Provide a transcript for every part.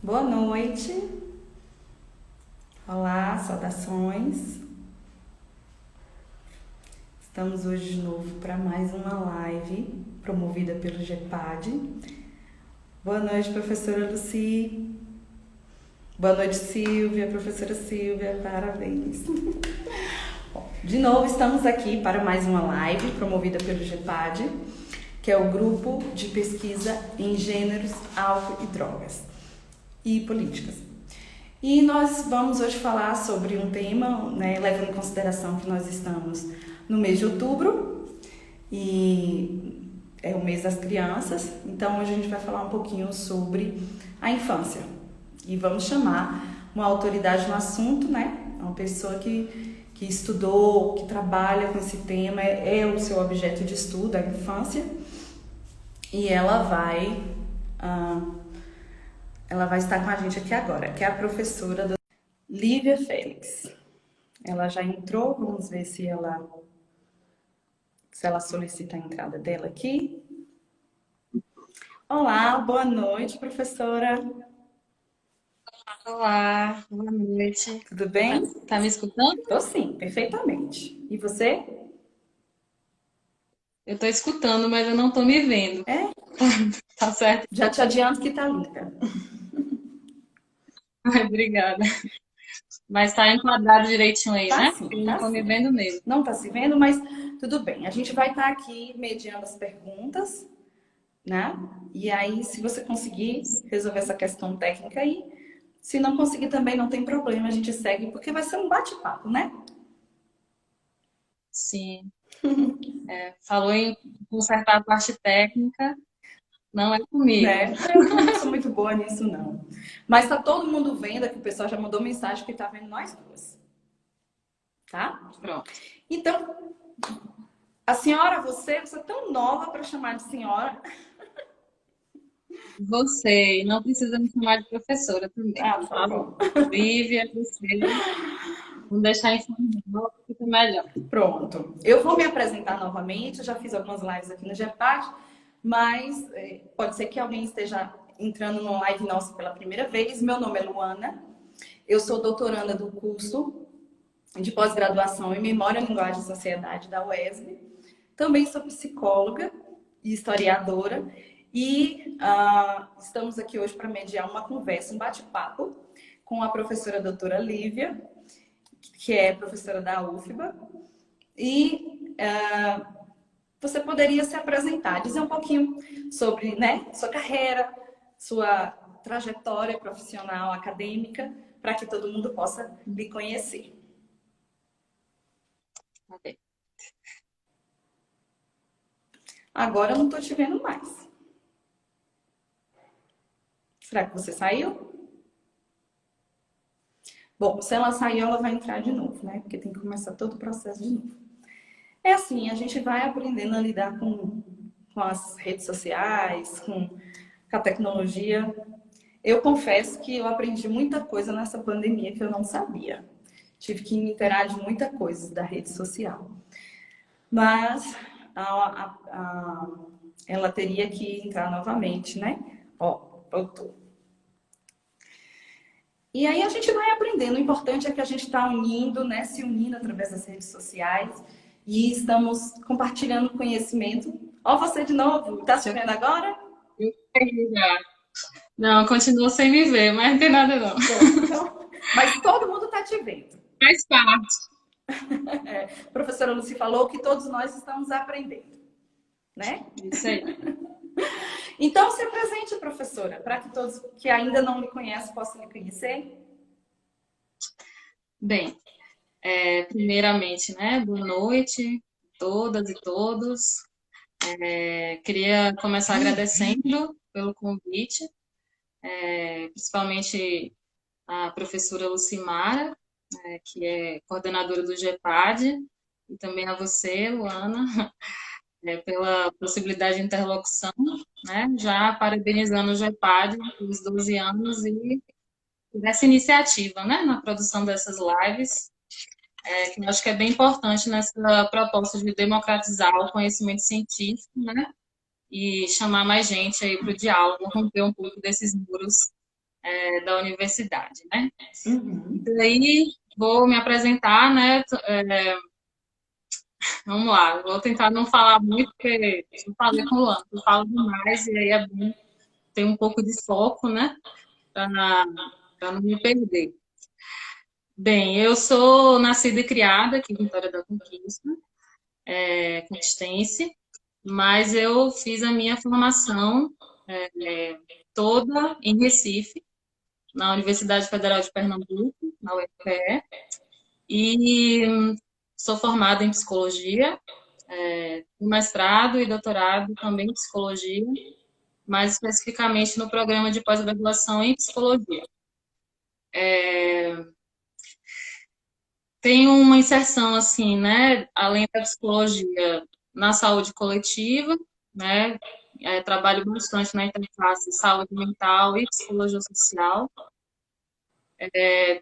Boa noite. Olá, saudações. Estamos hoje de novo para mais uma live promovida pelo GEPAD. Boa noite, professora Luci. Boa noite, Silvia, professora Silvia, parabéns. Bom, de novo estamos aqui para mais uma live promovida pelo GEPAD, que é o Grupo de Pesquisa em Gêneros, Álcool e Drogas e Políticas. E nós vamos hoje falar sobre um tema, né, levando em consideração que nós estamos no mês de outubro e é o mês das crianças, então hoje a gente vai falar um pouquinho sobre a infância. E vamos chamar uma autoridade no assunto, né, uma pessoa que estudou, que trabalha com esse tema, é o seu objeto de estudo, a infância, e ela vai estar com a gente aqui agora, que é a professora Lívia Félix. Ela já entrou, vamos ver se ela solicita a entrada dela aqui. Olá, boa noite, professora. Olá, boa noite. Tudo bem? Tá me escutando? Tô sim, perfeitamente. E você? Eu tô escutando, mas eu não tô me vendo. É? Tá certo? Já te adianto que tá linda. Ai, obrigada. Mas tá enquadrado direitinho aí, Tá né? sim, Eu não tá tô me sim. vendo mesmo. Não tá se vendo, mas tudo bem. A gente vai estar aqui mediando as perguntas, né? E aí, se você conseguir resolver essa questão técnica aí, se não conseguir também não tem problema, a gente segue, porque vai ser um bate-papo, né? Sim. Falou em consertar a parte técnica, não é comigo. Né? Eu também não sou muito boa nisso, não. Mas tá todo mundo vendo, aqui o pessoal já mandou mensagem que tá vendo nós duas, tá? Pronto. Então, a senhora, você é tão nova para chamar de senhora. Você não precisa me chamar de professora também. Ah, tá Tá? bom. Lívia, você, vamos deixar em forma que fica melhor. Pronto. Eu vou me apresentar novamente, eu já fiz algumas lives aqui no GEPAD, mas pode ser que alguém esteja entrando numa live nossa pela primeira vez. Meu nome é Luana, eu sou doutoranda do curso de pós-graduação em Memória, Linguagem e Sociedade da UESB. Também sou psicóloga e historiadora e estamos aqui hoje para mediar uma conversa, um bate-papo com a professora doutora Lívia, que é professora da UFBA. E você poderia se apresentar, dizer um pouquinho sobre, né, sua carreira, sua trajetória profissional, acadêmica, para que todo mundo possa lhe conhecer. Tá bem. Agora eu não estou te vendo mais. Será que você saiu? Bom, se ela sair, ela vai entrar de novo, né? Porque tem que começar todo o processo de novo. É assim, a gente vai aprendendo a lidar com as redes sociais, com a tecnologia. Eu confesso que eu aprendi muita coisa nessa pandemia que eu não sabia. Tive que me inteirar de muita coisa da rede social. Mas ela teria que entrar novamente, né? Ó, voltou. E aí a gente vai aprendendo. O importante é que a gente está unindo, né? Se unindo através das redes sociais e estamos compartilhando conhecimento. Ó, você de novo, tá se vendo agora? Eu peguei já. Não, continua sem me ver, mas não tem nada não. Pronto, então. Mas todo mundo tá te vendo. Faz parte. A professora Lucy falou que todos nós estamos aprendendo, né? Isso aí. Então, se apresente, professora, para que todos que ainda não lhe conhecem possam lhe conhecer. Bem, primeiramente, né, boa noite a todas e todos. Queria começar agradecendo pelo convite, principalmente a professora Lucimara, que é coordenadora do GEPAD, e também a você, Luana, pela possibilidade de interlocução, né, já parabenizando o GEPAD pelos 12 anos e dessa iniciativa, né, na produção dessas lives, que eu acho que é bem importante nessa proposta de democratizar o conhecimento científico, né? E chamar mais gente aí para o diálogo, romper um pouco desses muros da universidade, né? E Uhum. daí vou me apresentar, né? Vamos lá, vou tentar não falar muito, porque eu falei com o Luan, eu falo demais e aí é bom ter um pouco de foco, né? Para não me perder. Bem, eu sou nascida e criada aqui em Vitória da Conquista, conquistense, mas eu fiz a minha formação toda em Recife, na Universidade Federal de Pernambuco, na UFPE, e sou formada em psicologia, mestrado e doutorado também em psicologia, mais especificamente no programa de pós-graduação em psicologia. Tem uma inserção, assim, né, além da psicologia, na saúde coletiva, né, trabalho bastante na interface saúde mental e psicologia social.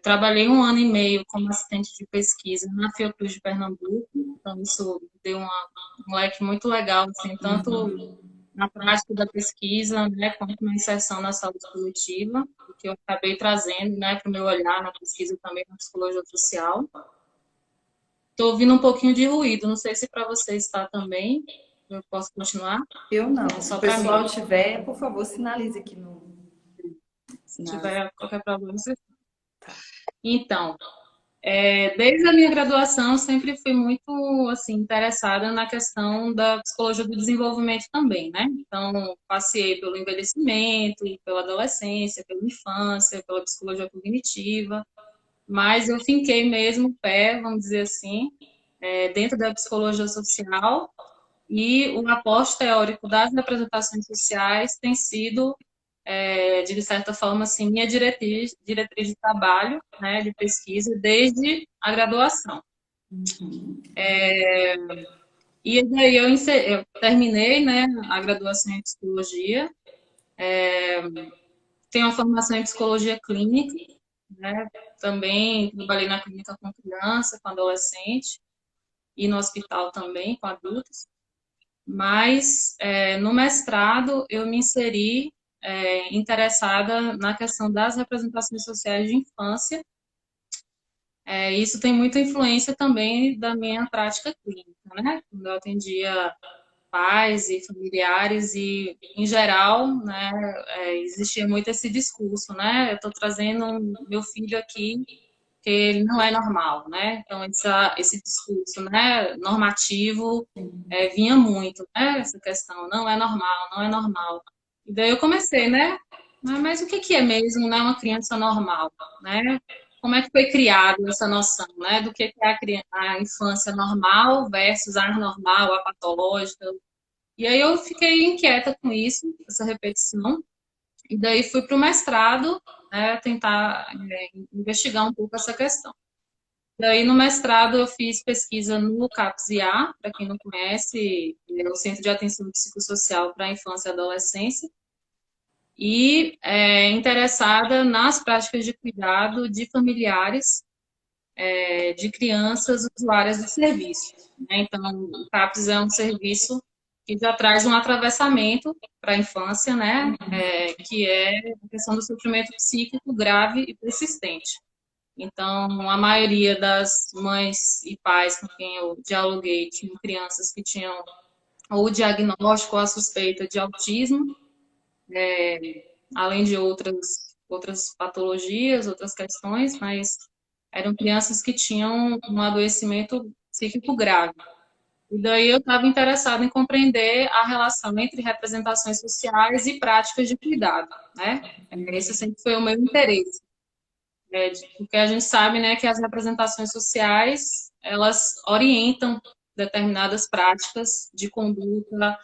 Trabalhei 1 ano e meio como assistente de pesquisa na Fiocruz de Pernambuco, então isso deu um leque muito legal, assim, tanto na prática da pesquisa, né, quanto na inserção na saúde coletiva, que eu acabei trazendo, né, para o meu olhar na pesquisa também na psicologia social. Estou ouvindo um pouquinho de ruído, não sei se para você está também. Eu posso continuar? Eu não. É Se o só para mim. pessoal tiver, por favor, sinalize aqui no. Se Na... tiver qualquer problema, você... Então, desde a minha graduação, eu sempre fui muito assim interessada na questão da psicologia do desenvolvimento também, né? Então, passei pelo envelhecimento, pela adolescência, pela infância, pela psicologia cognitiva, mas eu finquei mesmo o pé, vamos dizer assim, dentro da psicologia social. E o aporte teórico das representações sociais tem sido, de certa forma, assim, minha diretriz de trabalho, né, de pesquisa, desde a graduação. Uhum. E daí eu terminei, né, a graduação em psicologia, tenho uma formação em psicologia clínica, né, também trabalhei na clínica com criança, com adolescente, e no hospital também, com adultos. Mas no mestrado eu me inseri interessada na questão das representações sociais de infância. Isso tem muita influência também da minha prática clínica, né? Quando eu atendia pais e familiares e, em geral, né, existia muito esse discurso, né? Eu estou trazendo meu filho aqui que ele não é normal, né? Então, esse discurso, né, normativo vinha muito, né? Essa questão, não é normal, não é normal. E daí eu comecei, né? Mas o que que é mesmo, né, uma criança normal, né? Como é que foi criada essa noção, né? Do que é a infância normal versus a anormal, a patológica. E aí eu fiquei inquieta com isso, essa repetição. E daí fui para o mestrado, né, tentar investigar um pouco essa questão. Daí, no mestrado, eu fiz pesquisa no CAPS-IA, para quem não conhece, é o Centro de Atenção Psicossocial para a Infância e Adolescência, e interessada nas práticas de cuidado de familiares de crianças usuárias do serviço, né? Então, o CAPS é um serviço que já traz um atravessamento para a infância, né? Que é a questão do sofrimento psíquico grave e persistente. Então, a maioria das mães e pais com quem eu dialoguei tinham crianças que tinham ou o diagnóstico ou a suspeita de autismo, além de outras patologias, outras questões, mas eram crianças que tinham um adoecimento psíquico grave. E daí eu estava interessada em compreender a relação entre representações sociais e práticas de cuidado, né? Esse sempre foi o meu interesse. Porque a gente sabe, né, que as representações sociais, elas orientam determinadas práticas de conduta,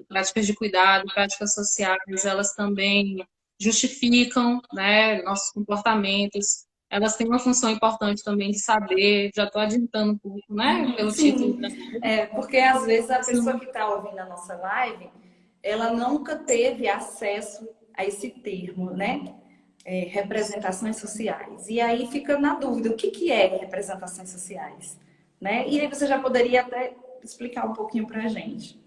práticas de cuidado, práticas sociais, elas também justificam, né, nossos comportamentos, elas têm uma função importante também de saber, já estou adiantando um pouco, né, pelo título. Sim, porque às vezes a pessoa que está ouvindo a nossa live, ela nunca teve acesso a esse termo, né? Representações sociais. E aí fica na dúvida, o que que é representações sociais? Né? E aí você já poderia até explicar um pouquinho para a gente.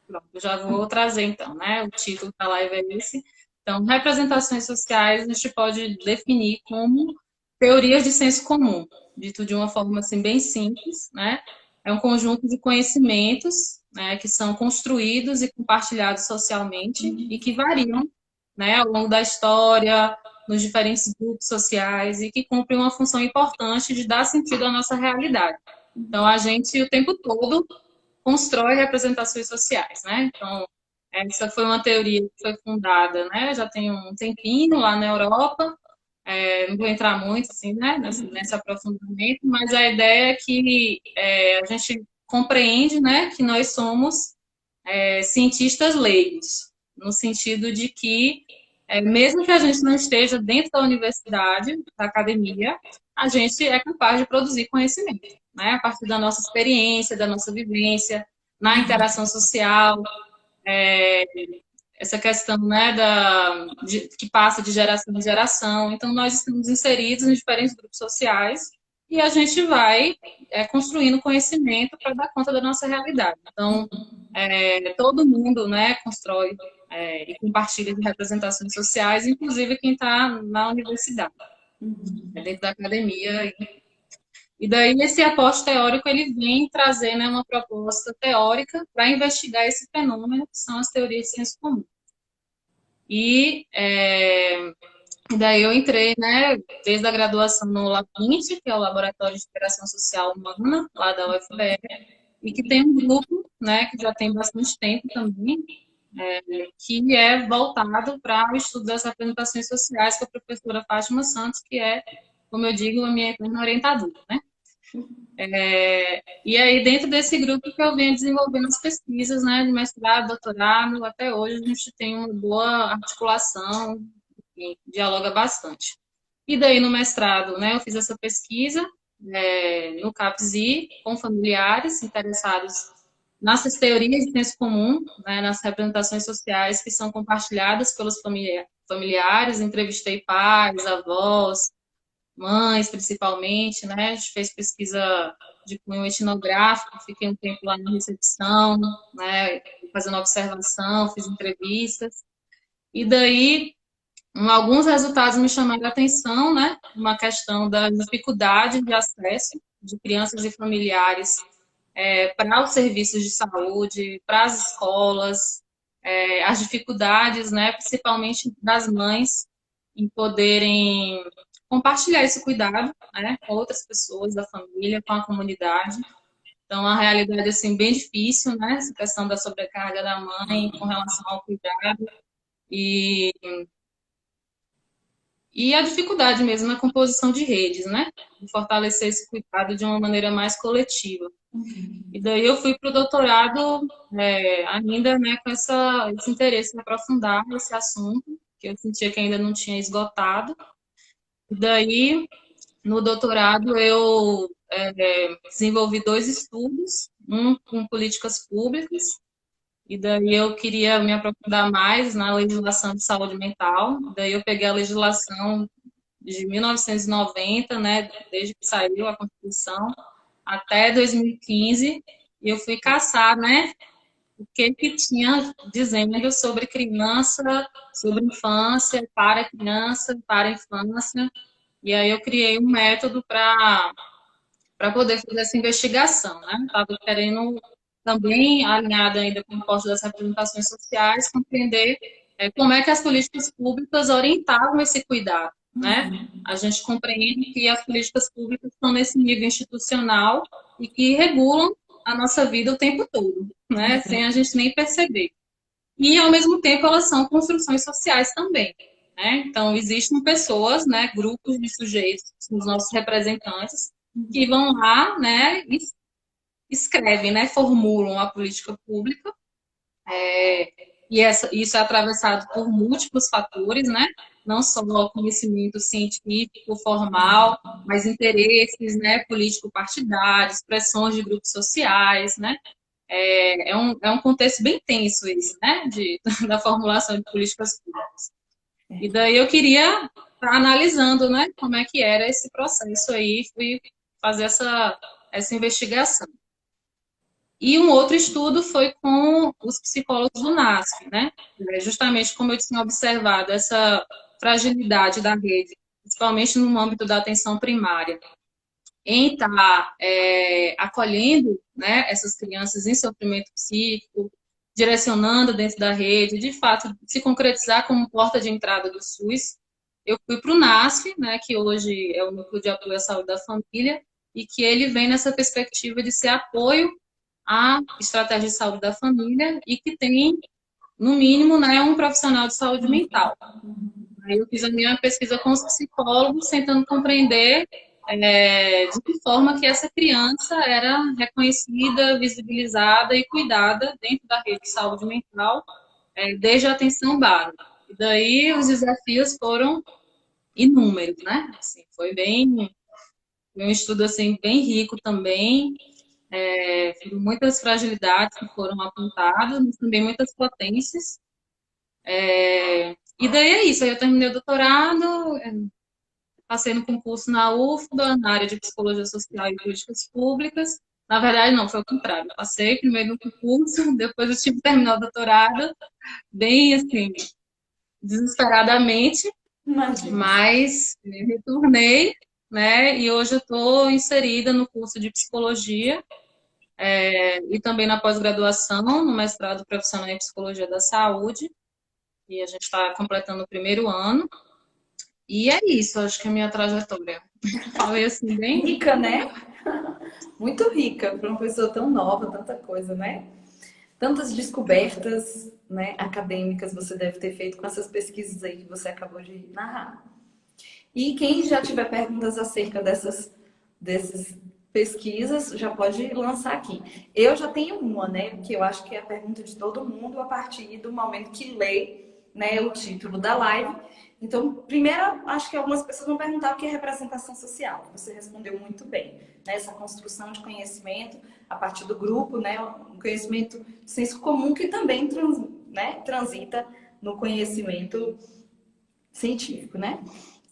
Pronto, eu já vou trazer então, né? O título da live é esse. Então, representações sociais a gente pode definir como teorias de senso comum, dito de uma forma assim bem simples, né? É um conjunto de conhecimentos, né, que são construídos e compartilhados socialmente e que variam, né, ao longo da história, nos diferentes grupos sociais e que cumprem uma função importante de dar sentido à nossa realidade. Então, a gente o tempo todo constrói representações sociais, né? Então, essa foi uma teoria que foi fundada, né? Já tem um tempinho lá na Europa. Não vou entrar muito assim, né, nesse aprofundamento, mas a ideia é que a gente compreende, né, que nós somos cientistas leigos, no sentido de que mesmo que a gente não esteja dentro da universidade, da academia, a gente é capaz de produzir conhecimento, né, a partir da nossa experiência, da nossa vivência, na interação social, é, essa questão, né, que passa de geração em geração. Então, nós estamos inseridos em diferentes grupos sociais e a gente vai construindo conhecimento para dar conta da nossa realidade. Então, todo mundo, né, constrói e compartilha de representações sociais, inclusive quem está na universidade, dentro da academia. E daí, esse aporte teórico, ele vem trazer, né, uma proposta teórica para investigar esse fenômeno, que são as teorias de senso comum. E daí eu entrei, né, desde a graduação no LAPINT, que é o Laboratório de Interação Social Humana, lá da UFPR, e que tem um grupo, né, que já tem bastante tempo também, que é voltado para o estudo das representações sociais, com a professora Fátima Santos, que é, como eu digo, a minha eterna orientadora, né? E aí, dentro desse grupo que eu venho desenvolvendo as pesquisas, né, de mestrado, doutorado, até hoje a gente tem uma boa articulação, enfim, dialoga bastante. E daí, no mestrado, né, eu fiz essa pesquisa no CAPSI, com familiares interessados nessas teorias de senso comum, né, nas representações sociais que são compartilhadas pelos familiares, entrevistei pais, avós, mães, principalmente, né? A gente fez pesquisa de cunho etnográfico, fiquei um tempo lá na recepção, né? Fazendo observação, fiz entrevistas. E daí, alguns resultados me chamaram a atenção, né? Uma questão da dificuldade de acesso de crianças e familiares para os serviços de saúde, para as escolas, as dificuldades, né? Principalmente das mães em poderem compartilhar esse cuidado, né, com outras pessoas da família, com a comunidade. Então, a realidade assim bem difícil, né, essa questão da sobrecarga da mãe com relação ao cuidado e a dificuldade mesmo na composição de redes, né, de fortalecer esse cuidado de uma maneira mais coletiva. E daí eu fui para o doutorado ainda, né, com esse interesse em aprofundar esse assunto, que eu sentia que ainda não tinha esgotado. E daí, no doutorado, eu desenvolvi 2 estudos, um com políticas públicas, e daí eu queria me aprofundar mais na legislação de saúde mental. Daí eu peguei a legislação de 1990, né, desde que saiu a Constituição, até 2015, e eu fui caçar, né, o que tinha dizendo sobre criança, sobre infância, para criança, para infância. E aí eu criei um método para poder fazer essa investigação, né? Estava querendo também, alinhada ainda com o posto das representações sociais, compreender como é que as políticas públicas orientavam esse cuidado, né? A gente compreende que as políticas públicas estão nesse nível institucional e que regulam a nossa vida o tempo todo, né? Sem a gente nem perceber. E, ao mesmo tempo, elas são construções sociais também, né? Então, existem pessoas, né, grupos de sujeitos, os nossos representantes, que vão lá, né, e escrevem, né, formulam a política pública, isso é atravessado por múltiplos fatores, né? Não só o conhecimento científico formal, mas interesses, né, político-partidários, pressões de grupos sociais, né? É um contexto bem tenso esse, né, da formulação de políticas públicas. E daí eu queria estar analisando, né, como é que era esse processo aí, fui fazer essa investigação. E um outro estudo foi com os psicólogos do NASF, né? Justamente como eu tinha observado essa fragilidade da rede, principalmente no âmbito da atenção primária, em estar acolhendo, né, essas crianças em sofrimento psíquico, direcionando dentro da rede, de fato, se concretizar como porta de entrada do SUS. Eu fui para o NASF, né, que hoje é o Núcleo de Apoio à Saúde da Família, e que ele vem nessa perspectiva de ser apoio à estratégia de saúde da família e que tem, no mínimo, né, um profissional de saúde mental. Aí eu fiz a minha pesquisa com os psicólogos, tentando compreender de que forma que essa criança era reconhecida, visibilizada e cuidada dentro da rede de saúde mental, desde a atenção básica. E daí os desafios foram inúmeros, né? Assim, foi um estudo assim bem rico também, muitas fragilidades que foram apontadas, mas também muitas potências. E daí é isso, aí eu terminei o doutorado, passei no concurso na UFBA, na área de Psicologia Social e Políticas Públicas. Na verdade, não, foi o contrário. Eu passei primeiro no concurso, depois eu tive que terminar o doutorado, bem assim, desesperadamente, Imagina. mas retornei, né? E hoje eu estou inserida no curso de Psicologia e também na pós-graduação, no mestrado profissional em Psicologia da Saúde. E a gente está completando o primeiro ano. E é isso, acho que é a minha trajetória. Falei assim, bem. Rica, né? Muito rica para uma pessoa tão nova, tanta coisa, né? Tantas descobertas, né, acadêmicas você deve ter feito com essas pesquisas aí que você acabou de narrar. E quem já tiver perguntas acerca dessas pesquisas, já pode lançar aqui. Eu já tenho uma, né, que eu acho que é a pergunta de todo mundo a partir do momento que lê, né, o título da live. Então, primeiro, acho que algumas pessoas vão perguntar o que é representação social. Você respondeu muito bem, né? Essa construção de conhecimento a partir do grupo, né? Um conhecimento de senso comum que também transita no conhecimento científico, né?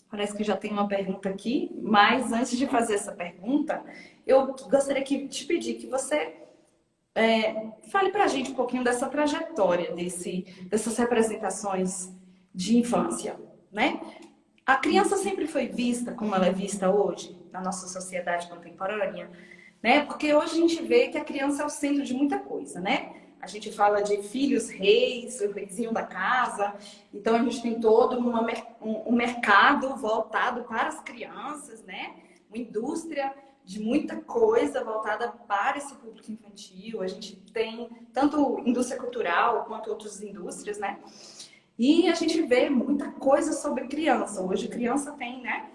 Parece que já tem uma pergunta aqui, mas antes de fazer essa pergunta, eu gostaria de te pedir que você fale para a gente um pouquinho dessa trajetória, dessas representações de infância, né? A criança sempre foi vista como ela é vista hoje, na nossa sociedade contemporânea, né? Porque hoje a gente vê que a criança é o centro de muita coisa, né? A gente fala de filhos reis, o reizinho da casa. Então a gente tem todo um mercado voltado para as crianças, né? Uma indústria de muita coisa voltada para esse público infantil. A gente tem tanto indústria cultural quanto outras indústrias, né? E a gente vê muita coisa sobre criança. Hoje criança tem, né?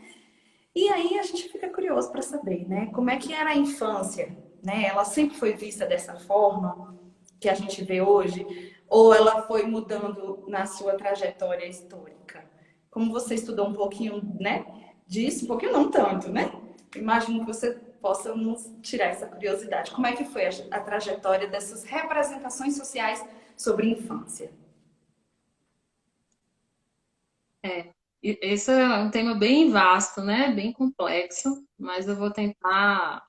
E aí a gente fica curioso para saber, né? Como é que era a infância, né? Ela sempre foi vista dessa forma que a gente vê hoje? Ou ela foi mudando na sua trajetória histórica? Como você estudou um pouquinho, né? Disso, um pouquinho não tanto, né? Imagino que você possa nos tirar essa curiosidade. Como é que foi a trajetória dessas representações sociais sobre infância? Esse é um tema bem vasto, né? Bem complexo, mas eu vou tentar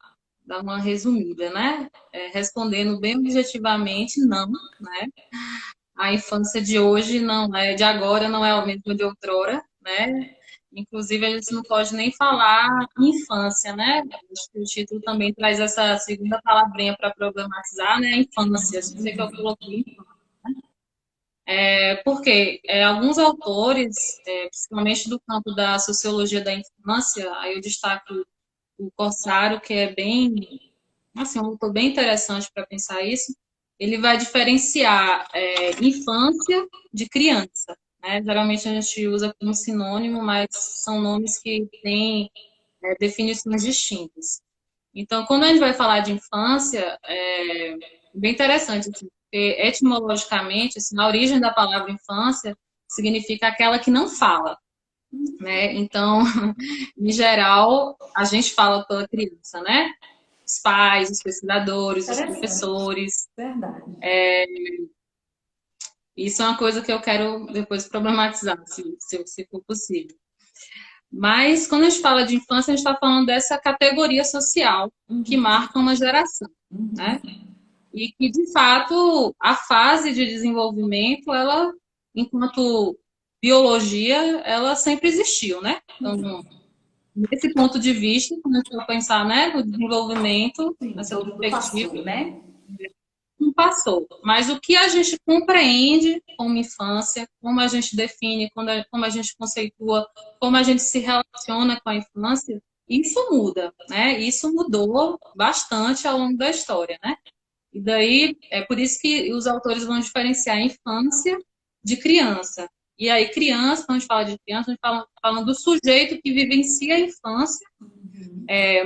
dar uma resumida, né? Respondendo bem objetivamente, não, né? A infância de hoje não é, de agora não é a mesma de outrora, né? Inclusive, a gente não pode nem falar infância, né? Acho que o título também traz essa segunda palavrinha para problematizar, né? Infância. Acho que sei que eu coloquei. Porque alguns autores, principalmente do campo da sociologia da infância, aí eu destaco o Corsário, que é bem, assim, um autor bem interessante para pensar isso. Ele vai diferenciar infância de criança, né? Geralmente a gente usa como sinônimo, mas são nomes que têm definições distintas. Então, quando a gente vai falar de infância, é bem interessante, assim, porque etimologicamente, assim, a origem da palavra infância significa aquela que não fala, né? Então, em geral, a gente fala pela criança, né? Os pais, os pesquisadores, os Interessante. professores. Verdade. Isso é uma coisa que eu quero depois problematizar, se for possível. Mas, quando a gente fala de infância, a gente está falando dessa categoria social que marca uma geração, né? e que, de fato, a fase de desenvolvimento, ela, enquanto biologia, ela sempre existiu, né? Então, nesse ponto de vista, quando a gente for pensar, né, no desenvolvimento, Sim, nessa todo mundo perspectiva, passou, né? não passou. Mas o que a gente compreende como infância, como a gente define, como a gente conceitua, como a gente se relaciona com a infância, isso muda, né? Isso mudou bastante ao longo da história, né? E daí é por isso que os autores vão diferenciar a infância de criança. E aí, criança, quando a gente fala de criança, a gente fala do sujeito que vivencia a infância,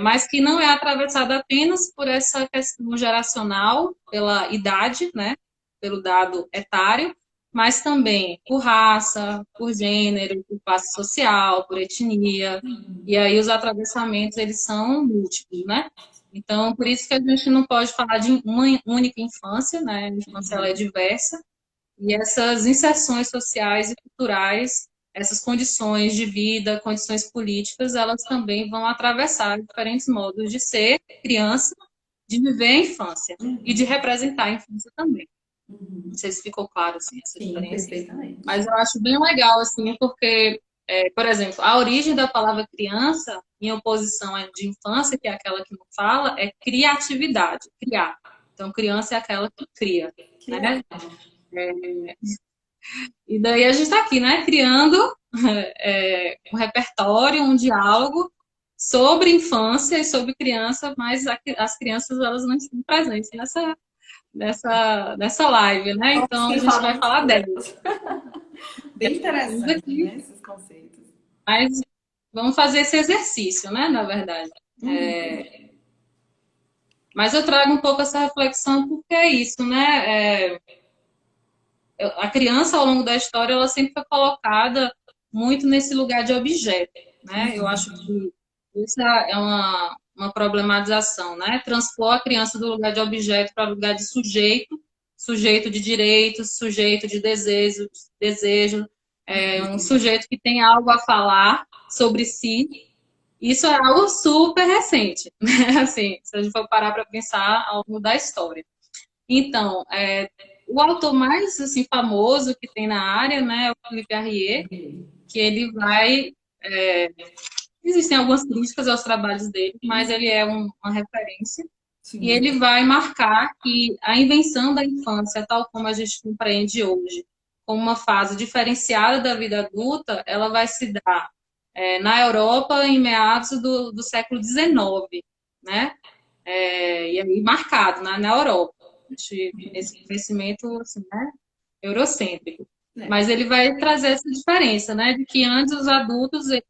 mas que não é atravessada apenas por essa questão geracional, pela idade, né, pelo dado etário, mas também por raça, por gênero, por classe social, por etnia. E aí os atravessamentos, eles são múltiplos, né? Então, por isso que a gente não pode falar de uma única infância, né? A infância ela é diversa, e essas inserções sociais e culturais, essas condições de vida, condições políticas, elas também vão atravessar diferentes modos de ser criança, de viver a infância e de representar a infância também. Não sei se ficou claro assim, essa Sim, diferença. perfeitamente. Mas eu acho bem legal, assim, porque, por exemplo, a origem da palavra criança, em oposição à de infância, que é aquela que não fala, é criatividade, criar. Então, criança é aquela que cria, Que né? legal. E daí a gente está aqui, né, criando um repertório, um diálogo sobre infância e sobre criança, mas as crianças elas não estão presentes nessa live, né? Somos Então a quem gente vai falamos falar por delas. elas. Bem Estamos interessante, aqui, né? Esses conceitos. mas vamos fazer esse exercício, né? Na verdade. Uhum. Mas eu trago um pouco essa reflexão porque é isso, né? A criança, ao longo da história, ela sempre foi colocada muito nesse lugar de objeto, né? Eu acho que isso é uma problematização, né? Transpor a criança do lugar de objeto para o lugar de sujeito, sujeito de direitos, sujeito de desejo, um sujeito que tem algo a falar sobre si. Isso é algo super recente, né? Assim, se a gente for parar para pensar ao longo da história. Então, o autor mais assim, famoso que tem na área, né, é o Felipe Arrier, que ele vai. é, Existem algumas críticas aos trabalhos dele, mas ele é uma referência. E Sim. ele vai marcar que a invenção da infância, tal como a gente compreende hoje, como uma fase diferenciada da vida adulta, ela vai se dar na Europa em meados do século XIX, né? E aí marcado na Europa, esse conhecimento assim, né, eurocêntrico. É. Mas ele vai trazer essa diferença, né, de que antes os adultos e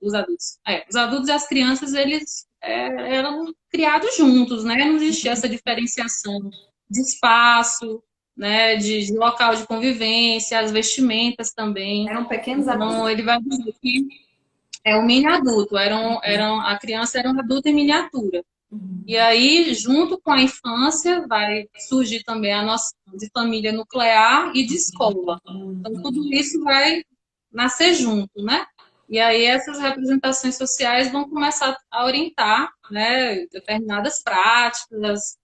as crianças, eles eram criados juntos, né, não existia essa diferenciação de espaço, né, de local de convivência, as vestimentas também. Eram pequenos Então, adultos. ele vai dizer que é um mini adulto, a criança era um adulto em miniatura. E aí, junto com a infância, vai surgir também a noção de família nuclear e de escola. Então, tudo isso vai nascer junto, né? E aí, essas representações sociais vão começar a orientar, né, determinadas práticas,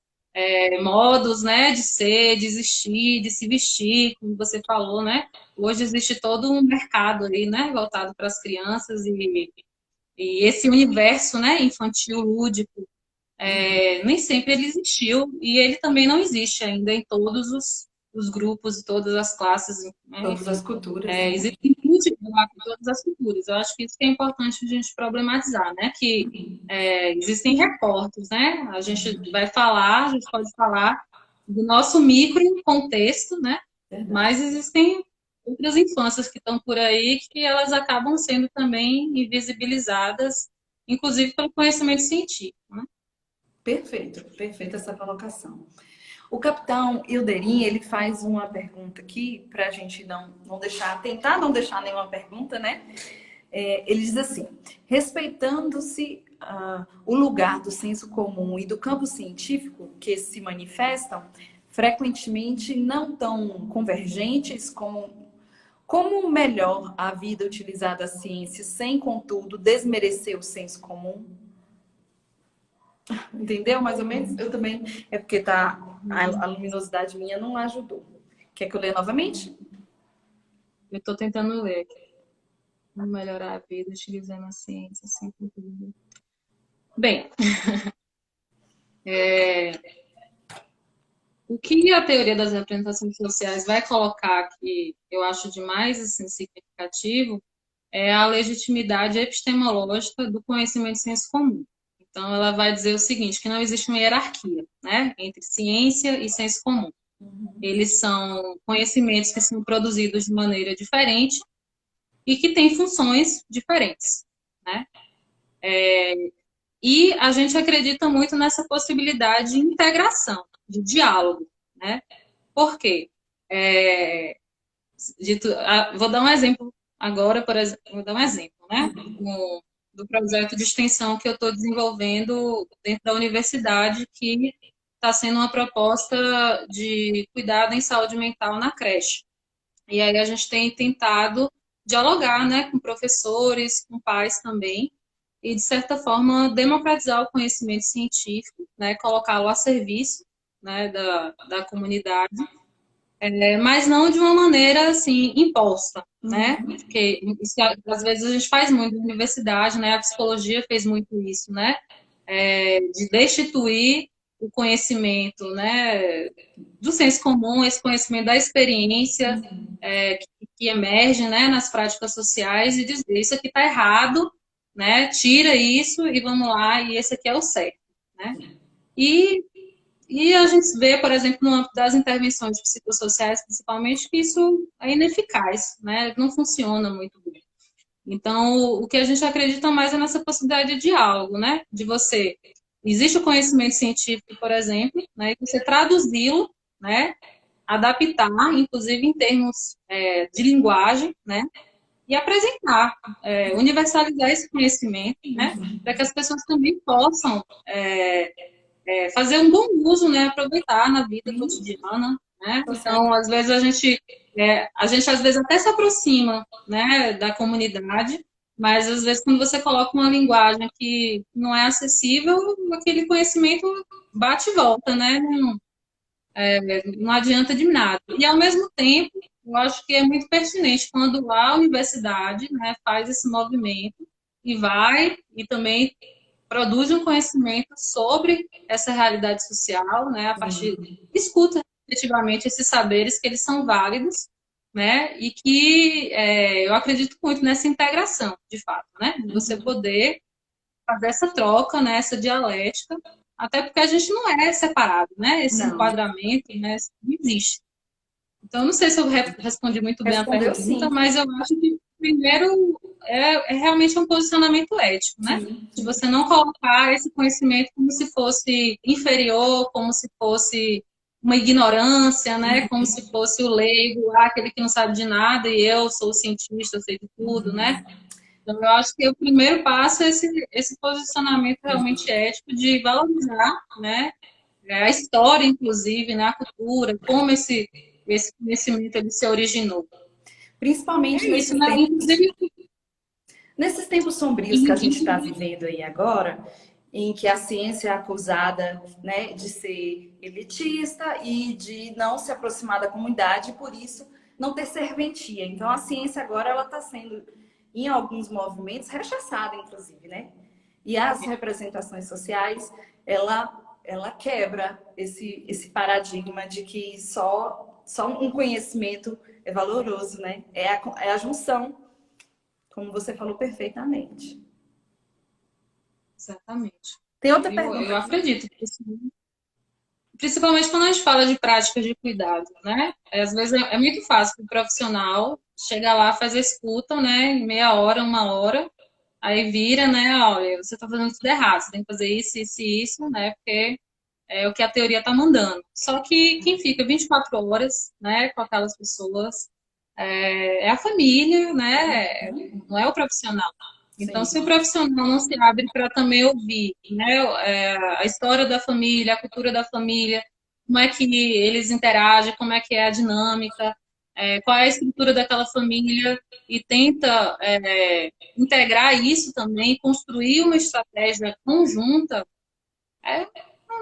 modos, né, de ser, de existir, de se vestir, como você falou, né? Hoje existe todo um mercado aí, né, voltado para as crianças e esse universo, né, infantil lúdico nem sempre ele existiu e ele também não existe ainda em todos os grupos e todas as classes, né? Todas as Enfim, culturas, né? existem múltiplos lá em todas as culturas. Eu acho que isso que é importante a gente problematizar, né? Que existem recortes, né? A gente vai falar, a gente pode falar do nosso micro contexto, né? Verdade. Mas existem outras infâncias que estão por aí que elas acabam sendo também invisibilizadas, inclusive pelo conhecimento científico, né? Perfeito, perfeita essa colocação. O capitão Ilderim, ele faz uma pergunta aqui para a gente não deixar, tentar não deixar nenhuma pergunta, né? Ele diz assim: respeitando-se o lugar do senso comum e do campo científico que se manifestam, frequentemente não tão convergentes como melhor a vida utilizada a ciência sem, contudo, desmerecer o senso comum? Entendeu? Mais ou menos? Eu também. É porque tá A luminosidade minha não ajudou. Quer que eu leia novamente? Eu estou tentando ler aqui. Como melhorar a vida utilizando a ciência, assim, tudo. Bem, o que a teoria das representações sociais vai colocar que eu acho de mais assim, significativo é a legitimidade epistemológica do conhecimento de senso comum. Então, ela vai dizer o seguinte, que não existe uma hierarquia, né, entre ciência e senso comum. Eles são conhecimentos que são produzidos de maneira diferente e que têm funções diferentes, né? E a gente acredita muito nessa possibilidade de integração, de diálogo, né? Por quê? Vou dar um exemplo agora, por exemplo, vou dar um exemplo, né? Do projeto de extensão que eu estou desenvolvendo dentro da universidade, que está sendo uma proposta de cuidado em saúde mental na creche. E aí a gente tem tentado dialogar, né, com professores, com pais também, e de certa forma democratizar o conhecimento científico, né, colocá-lo a serviço, né, da comunidade, mas não de uma maneira assim imposta, né? Porque isso, às vezes a gente faz muito na universidade, né? A psicologia fez muito isso, né? De destituir o conhecimento, né? Do senso comum, esse conhecimento da experiência que emerge, né? Nas práticas sociais e dizer isso aqui está errado, né? Tira isso e vamos lá e esse aqui é o certo, né? E a gente vê, por exemplo, no âmbito das intervenções psicossociais, principalmente, que isso é ineficaz, né? Não funciona muito bem. Então, o que a gente acredita mais é nessa possibilidade de diálogo, né? De você... Existe o conhecimento científico, por exemplo, né? E você traduzi-lo, né? Adaptar, inclusive em termos de linguagem, né? E apresentar, universalizar esse conhecimento, né? Para que as pessoas também possam fazer um bom uso, né? Aproveitar na vida cotidiana, né? Então, às vezes a gente às vezes até se aproxima, né? Da comunidade, mas às vezes quando você coloca uma linguagem que não é acessível, aquele conhecimento bate e volta, né? Não adianta de nada. E ao mesmo tempo, eu acho que é muito pertinente quando a universidade, né, faz esse movimento e vai e também produz um conhecimento sobre essa realidade social, né, a partir escuta efetivamente esses saberes que eles são válidos, né, e que eu acredito muito nessa integração, de fato, né, de você poder fazer essa troca, né, essa dialética, até porque a gente não é separado, né, esse Não. enquadramento, né, não existe. Então, não sei se eu respondi muito bem a Respondeu pergunta, sim. mas eu acho que, primeiro, realmente um posicionamento ético, né? Sim. De você não colocar esse conhecimento como se fosse inferior, como se fosse uma ignorância, né? Como se fosse o leigo, aquele que não sabe de nada, e eu sou cientista, eu sei de tudo, né? Então, eu acho que o primeiro passo é esse posicionamento realmente ético de valorizar, né? A história, inclusive, né? A cultura, como esse conhecimento ele se originou. Principalmente É isso, né? Inclusive, nesses tempos sombrios que a gente está vivendo aí agora, em que a ciência é acusada, né, de ser elitista e de não se aproximar da comunidade, e por isso não ter serventia. Então a ciência agora ela está sendo, em alguns movimentos, rechaçada, inclusive, né? E as representações sociais, ela quebra esse paradigma de que só um conhecimento é valoroso, né? É a junção, como você falou perfeitamente. exatamente. Tem outra pergunta Eu aqui? acredito que isso, principalmente quando a gente fala de práticas de cuidado, né? Às vezes é muito fácil para o profissional chegar lá, fazer escuta, né? Em meia hora, uma hora, aí vira, né? Olha, você está fazendo tudo errado, você tem que fazer isso, isso e isso, né? Porque é o que a teoria está mandando. Só que quem fica 24 horas, né, com aquelas pessoas é a família, né? Não é o profissional. Então, se o Sim. profissional não se abre para também ouvir, né, a história da família, a cultura da família, como é que eles interagem, como é que é a dinâmica, qual é a estrutura daquela família, e tenta integrar isso também, construir uma estratégia conjunta,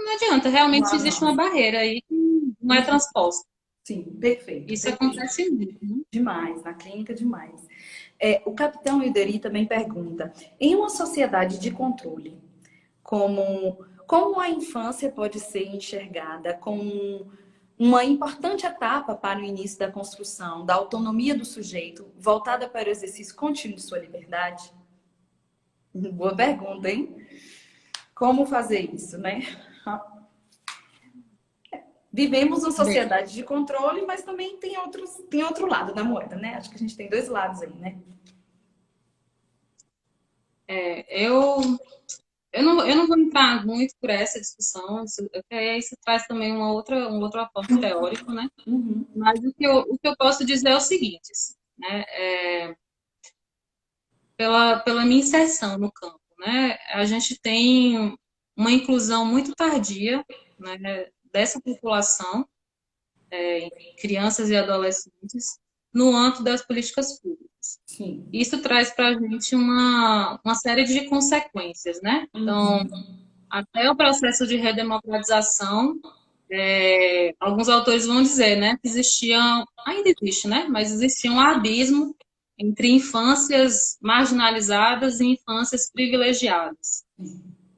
não adianta, Não realmente existe uma avança. barreira aí que não é Uhum. transposta. Sim, perfeito, Isso perfeito. acontece muito, né? Demais, na clínica, demais. O capitão Ideri também pergunta: em uma sociedade de controle, como a infância pode ser enxergada como uma importante etapa para o início da construção da autonomia do sujeito, voltada para o exercício contínuo de sua liberdade? Boa pergunta, hein? Como fazer isso, né? Vivemos uma Bem, sociedade de controle, mas também tem outro lado da moeda, né? Acho que a gente tem dois lados aí, né? é, eu, eu não vou entrar muito por essa discussão, isso traz também um outro aporte teórico, né? Uhum. Mas o que eu posso dizer é o seguinte, né? Pela minha inserção no campo, né? A gente tem uma inclusão muito tardia, né, dessa população, crianças e adolescentes, no âmbito das políticas públicas. Sim. Isso traz para a gente uma série de consequências, né? Então, Uhum. até o processo de redemocratização, alguns autores vão dizer, né, que existia, ainda existe, né, mas existia um abismo entre infâncias marginalizadas e infâncias privilegiadas.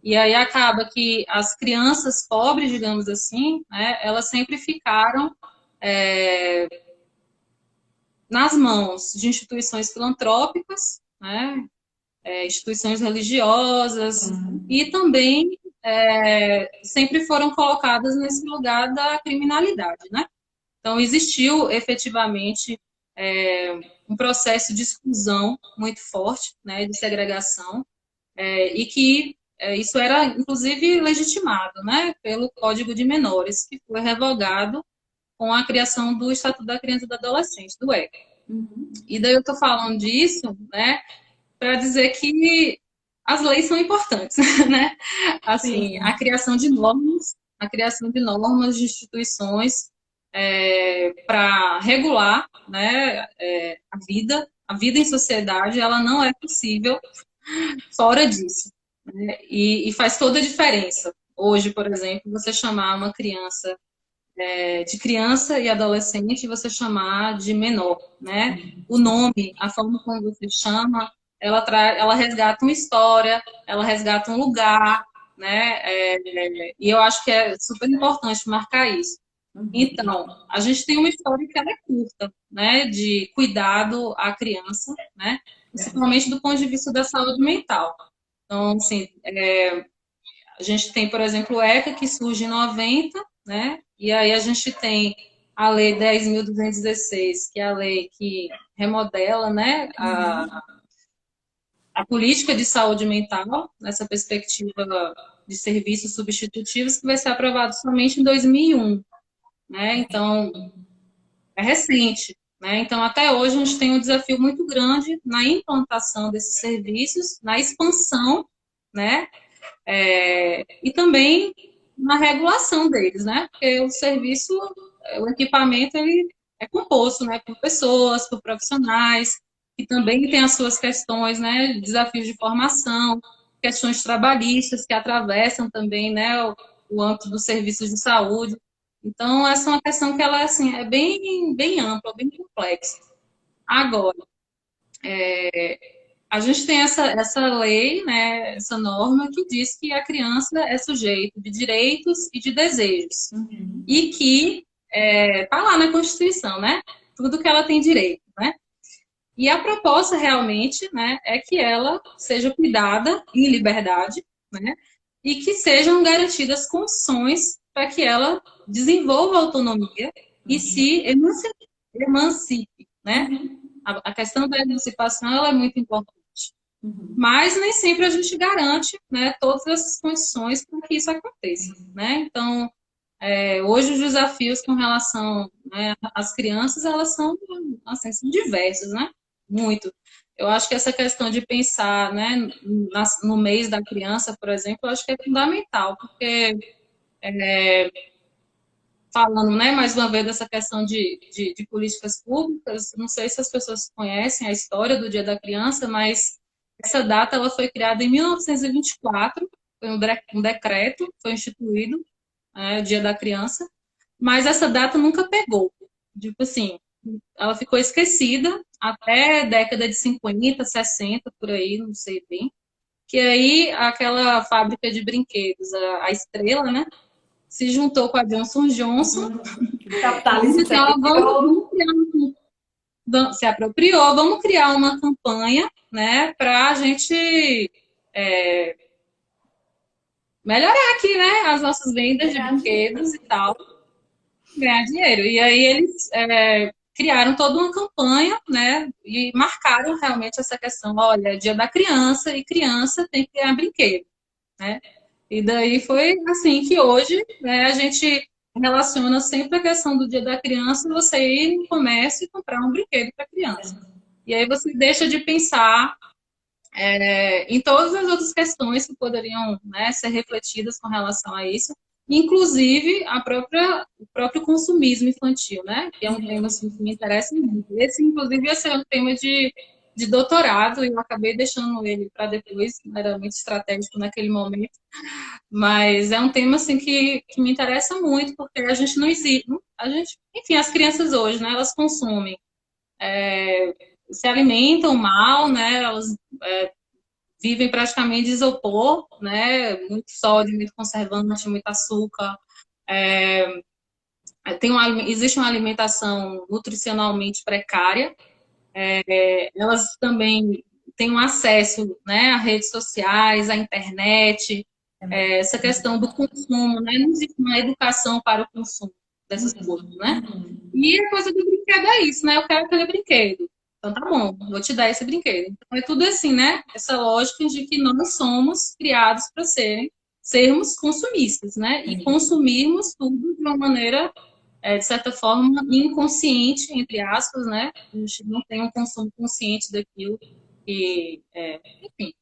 E aí acaba que as crianças pobres, digamos assim, né, elas sempre ficaram é, nas mãos de instituições filantrópicas, né, instituições religiosas, Uhum. e também sempre foram colocadas nesse lugar da criminalidade, né? Então, existiu efetivamente um processo de exclusão muito forte, né, de segregação, e que isso era, inclusive, legitimado, né, pelo Código de Menores, que foi revogado com a criação do Estatuto da Criança e do Adolescente, do ECA. Uhum. E daí eu estou falando disso, né, para dizer que as leis são importantes, né? Assim, Sim. a criação de normas, de instituições para regular, né, a vida em sociedade, ela não é possível fora disso, né? E faz toda a diferença. Hoje, por exemplo, você chamar uma criança de criança e adolescente, você chamar de menor, né? O nome, a forma como você chama, ela resgata uma história, ela resgata um lugar, né? E eu acho que é super importante marcar isso. Uhum. Então, a gente tem uma história que ela é curta, né? De cuidado à criança, né? Principalmente do ponto de vista da saúde mental. Então, assim, a gente tem, por exemplo, o ECA, que surge em 90, né? E aí a gente tem a Lei 10.216, que é a lei que remodela, né, a política de saúde mental, nessa perspectiva de serviços substitutivos, que vai ser aprovado somente em 2001, né? Então, é recente, né? Então, até hoje, a gente tem um desafio muito grande na implantação desses serviços, na expansão, né, e também na regulação deles, né? Porque o serviço, o equipamento, ele é composto, né, por pessoas, por profissionais, que também tem as suas questões, né, desafios de formação, questões trabalhistas que atravessam também, né, o âmbito dos serviços de saúde. Então, essa é uma questão que ela, assim, é bem ampla, bem complexa. Agora, a gente tem essa lei, né, essa norma que diz que a criança é sujeito de direitos e de desejos. Uhum. E que está lá na Constituição, né? Tudo que ela tem direito, né? E a proposta realmente, né, é que ela seja cuidada em liberdade, né? E que sejam garantidas condições para que ela desenvolva autonomia e se emancipe, né? Uhum. A questão da emancipação ela é muito importante. Uhum. Mas nem sempre a gente garante, né, todas essas condições para que isso aconteça, né? Então, hoje os desafios com relação, né, às crianças, elas são, assim, são diversos, né? Muito. Eu acho que essa questão de pensar, né, no mês da criança, por exemplo, eu acho que é fundamental, porque falando, né, mais uma vez dessa questão de políticas públicas, não sei se as pessoas conhecem a história do Dia da Criança, mas essa data ela foi criada em 1924, foi um decreto, foi instituído, o Dia da Criança, mas essa data nunca pegou. Tipo assim, ela ficou esquecida até década de 50, 60, por aí, não sei bem. Que aí aquela fábrica de brinquedos, a Estrela, né, se juntou com a Johnson Johnson O e capitalismo disse se assim, ó, apropriou. se apropriou, vamos criar uma campanha, né, para a gente melhorar aqui, né, as nossas vendas de Ganhar dinheiro. brinquedos e tal, ganhar dinheiro. E aí eles criaram toda uma campanha, né, e marcaram realmente essa questão, olha, é Dia da Criança e criança tem que ganhar brinquedo, né? E daí foi assim que hoje, né, a gente relaciona sempre a questão do Dia da Criança, você ir no comércio e comprar um brinquedo para criança. E aí você deixa de pensar em todas as outras questões que poderiam, né, ser refletidas com relação a isso, inclusive o próprio consumismo infantil, né? Que é um tema assim, que me interessa muito. Esse, inclusive, ia ser um tema de doutorado, e eu acabei deixando ele para depois, era muito estratégico naquele momento, mas é um tema assim que me interessa muito, porque a gente não existe, a gente, enfim, as crianças hoje, né, elas consomem, se alimentam mal, né, elas vivem praticamente de isopor, né, muito sódio, muito conservante, muito açúcar, existe uma alimentação nutricionalmente precária, elas também têm um acesso, né, a redes sociais, à internet, essa questão do consumo, né, não existe uma educação para o consumo dessas coisas, né? E a coisa do brinquedo é isso, né? Eu quero aquele brinquedo. Então tá bom, vou te dar esse brinquedo. Então é tudo assim, né? Essa lógica de que nós somos criados para sermos consumistas, né? E consumirmos tudo de uma maneira, de certa forma, inconsciente, entre aspas, né? A gente não tem um consumo consciente daquilo que, enfim.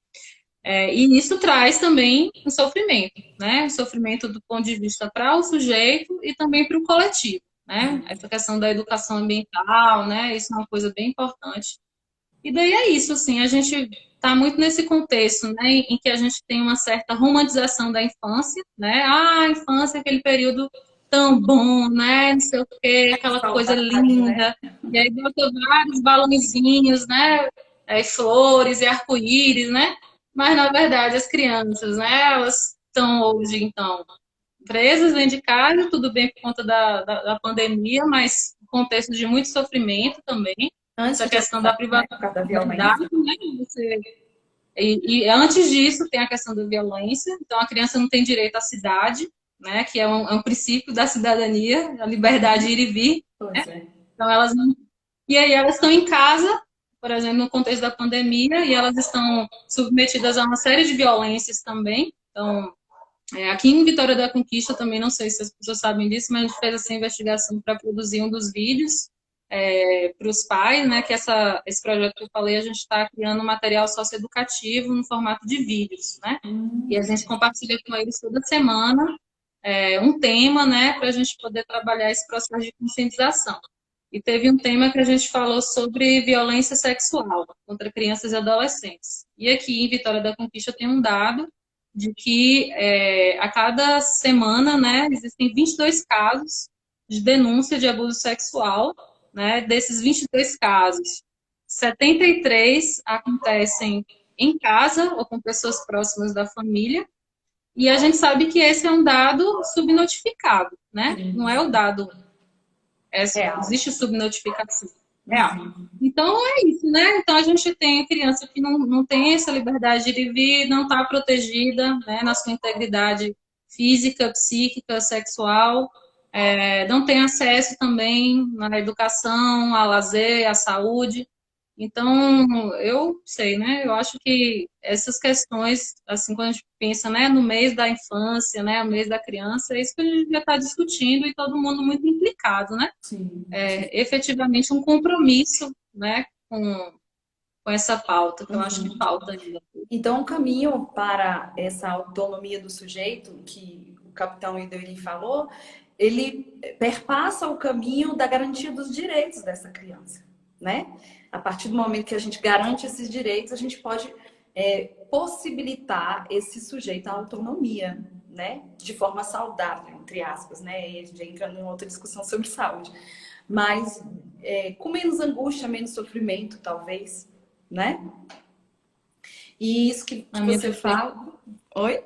E isso traz também um sofrimento, né? Um sofrimento do ponto de vista para o sujeito e também para o coletivo, né? Essa questão da educação ambiental, né? Isso é uma coisa bem importante. E daí é isso, assim, a gente está muito nesse contexto, né? Em que a gente tem uma certa romantização da infância, né? Ah, a infância é aquele período tão bom, né? Não sei o quê, aquela coisa Saudade, né? linda. E aí bota vários balãozinhos, né? Flores e arco-íris, né? Mas, na verdade, as crianças, né? Elas estão hoje, então, presas dentro de casa, tudo bem por conta da pandemia, mas contexto de muito sofrimento também. Essa Antes de questão da né? Por causa da privacidade, violência. né? E antes disso tem a questão da violência. Então, a criança não tem direito à cidade, né? Que é um princípio da cidadania, a liberdade de ir e vir. Pois é. Então, elas não... E aí elas estão em casa, por exemplo, no contexto da pandemia, e elas estão submetidas a uma série de violências também. Então, aqui em Vitória da Conquista, também não sei se as pessoas sabem disso, mas a gente fez essa investigação para produzir um dos vídeos para os pais, né? Que esse projeto que eu falei, a gente está criando um material socioeducativo no formato de vídeos, né? E a gente compartilha com eles toda semana um tema, né? Para a gente poder trabalhar esse processo de conscientização. E teve um tema que a gente falou sobre violência sexual contra crianças e adolescentes. E aqui em Vitória da Conquista tem um dado de que a cada semana, né, existem 22 casos de denúncia de abuso sexual, né? Desses 22 casos, 73 acontecem em casa ou com pessoas próximas da família, e a gente sabe que esse é um dado subnotificado, né? Não é o dado, Real. existe subnotificação real. Então é isso, né? Então a gente tem criança que não tem essa liberdade de vir, não está protegida, né, na sua integridade física, psíquica, sexual, não tem acesso também à educação, ao lazer, à saúde. Então, eu sei, né? Eu acho que essas questões, assim, quando a gente pensa, né, no mês da infância, né, no mês da criança, é isso que a gente já está discutindo e todo mundo muito implicado, né? Sim. Efetivamente um compromisso, né, com essa pauta, que eu acho que falta ainda. Então, o caminho para essa autonomia do sujeito, que o capitão Idoiri falou, ele perpassa o caminho da garantia dos direitos dessa criança, né? A partir do momento que a gente garante esses direitos, a gente pode possibilitar esse sujeito à autonomia, né? De forma saudável, entre aspas, né? E a gente já entra em outra discussão sobre saúde. Mas com menos angústia, menos sofrimento, talvez, né? E isso que Na minha você perspectiva, fala. Oi?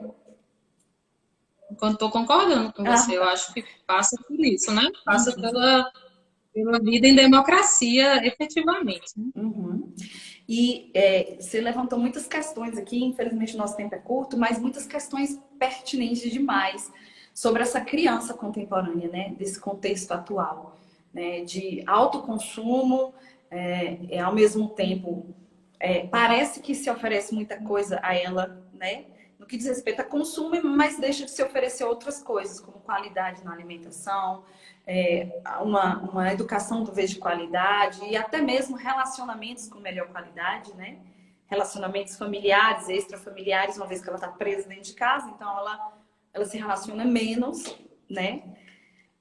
estou concordando com Ah, você, eu tá. acho que passa por isso, né? Passa pela vida em democracia, efetivamente, né? Uhum. E você levantou muitas questões aqui, infelizmente o nosso tempo é curto, mas muitas questões pertinentes demais sobre essa criança contemporânea, né? Desse contexto atual, né? De autoconsumo, ao mesmo tempo, parece que se oferece muita coisa a ela, né? No que diz respeito a consumo, mas deixa de se oferecer outras coisas, como qualidade na alimentação, uma educação talvez de qualidade e até mesmo relacionamentos com melhor qualidade, né? Relacionamentos familiares, extrafamiliares, uma vez que ela está presa dentro de casa, então ela se relaciona menos, né?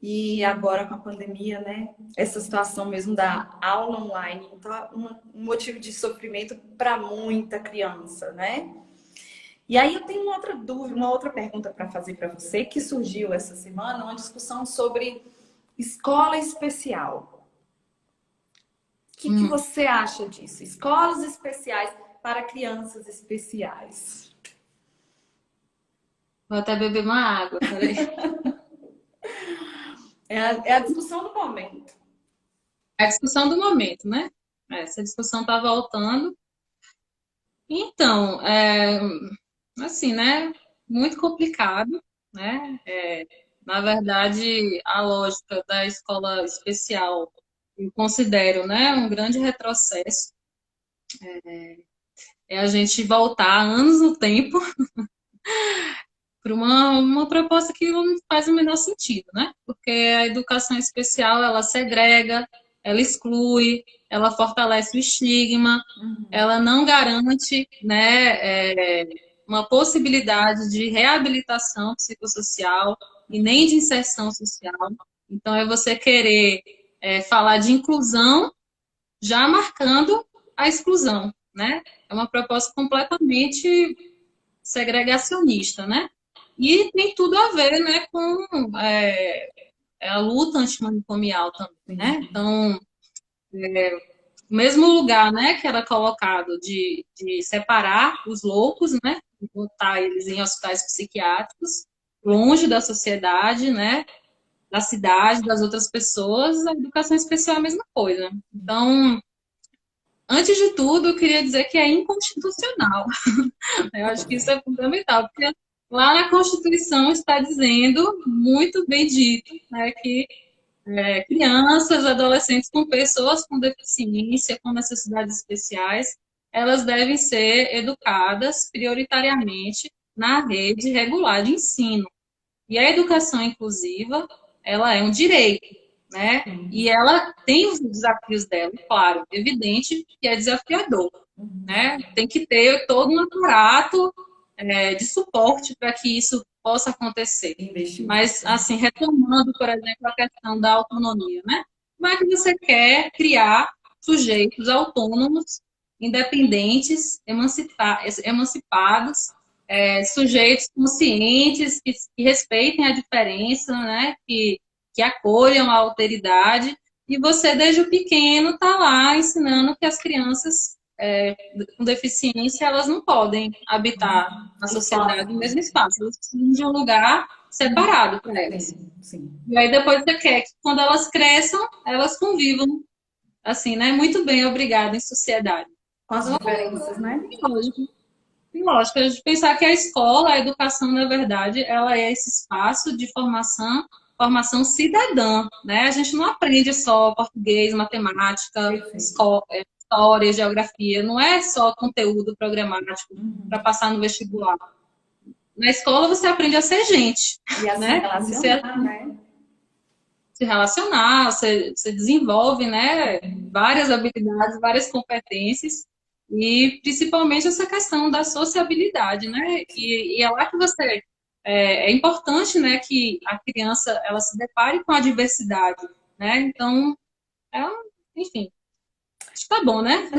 E agora com a pandemia, né? Essa situação mesmo da aula online, então um motivo de sofrimento para muita criança, né? E aí eu tenho uma outra dúvida, uma outra pergunta para fazer para você, que surgiu essa semana, uma discussão sobre escola especial. O que Hum, você acha disso? Escolas especiais para crianças especiais. vou até beber uma água, peraí. É a discussão do momento. É a discussão do momento, né? Essa discussão está voltando. Então, assim, né? Muito complicado, né? Na verdade, a lógica da escola especial eu considero, né, um grande retrocesso. É a gente voltar anos no tempo para uma proposta que não faz o menor sentido, né? Porque a educação especial, ela segrega, ela exclui, ela fortalece o estigma, ela não garante, né, uma possibilidade de reabilitação psicossocial e nem de inserção social. Então, é você querer falar de inclusão já marcando a exclusão, né? É uma proposta completamente segregacionista, né? E tem tudo a ver, né, com a luta antimanicomial também, né? Então, o mesmo lugar, né, que era colocado de separar os loucos, né, de botar eles em hospitais psiquiátricos, longe da sociedade, né, da cidade, das outras pessoas, a educação especial é a mesma coisa. Então, antes de tudo, eu queria dizer que é inconstitucional. Eu acho que isso é fundamental, porque lá na Constituição está dizendo, muito bem dito, né, que crianças, adolescentes com pessoas com deficiência, com necessidades especiais, elas devem ser educadas prioritariamente na rede regular de ensino. E a educação inclusiva, ela é um direito, né? E ela tem os desafios dela, claro, evidente que é desafiador, né? Tem que ter todo um aparato de suporte para que isso possa acontecer. Investimento. Mas, assim, retomando, por exemplo, a questão da autonomia, né? Como é que você quer criar sujeitos autônomos, independentes, emancipados, sujeitos conscientes, que respeitem a diferença, né? Que acolham a alteridade, e você, desde o pequeno, está lá ensinando que as crianças com deficiência, elas não podem habitar na sociedade no mesmo espaço. Elas precisam de um lugar separado para elas. Sim, sim. E aí depois você quer que quando elas cresçam, elas convivam assim, né? Muito bem, obrigada, em sociedade. Com as diferenças, né? Tem lógica. Tem lógica. A gente pensar que a escola, a educação, na verdade, ela é esse espaço de formação cidadã, né? A gente não aprende só português, matemática, história, geografia, não é só conteúdo programático para passar no vestibular. Na escola você aprende a ser gente, E a se né? relacionar, né? Se relacionar, você desenvolve, né, várias habilidades, várias competências, e principalmente essa questão da sociabilidade, né? E é lá que você é importante, né, que a criança ela se depare com a diversidade, né? Então, enfim, acho que tá bom, né?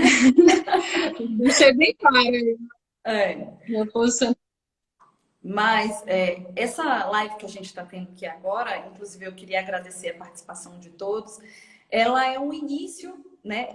Deixei bem claro. É. Meu posicionamento. Mas essa live que a gente está tendo aqui agora, inclusive eu queria agradecer a participação de todos, ela é um início, né?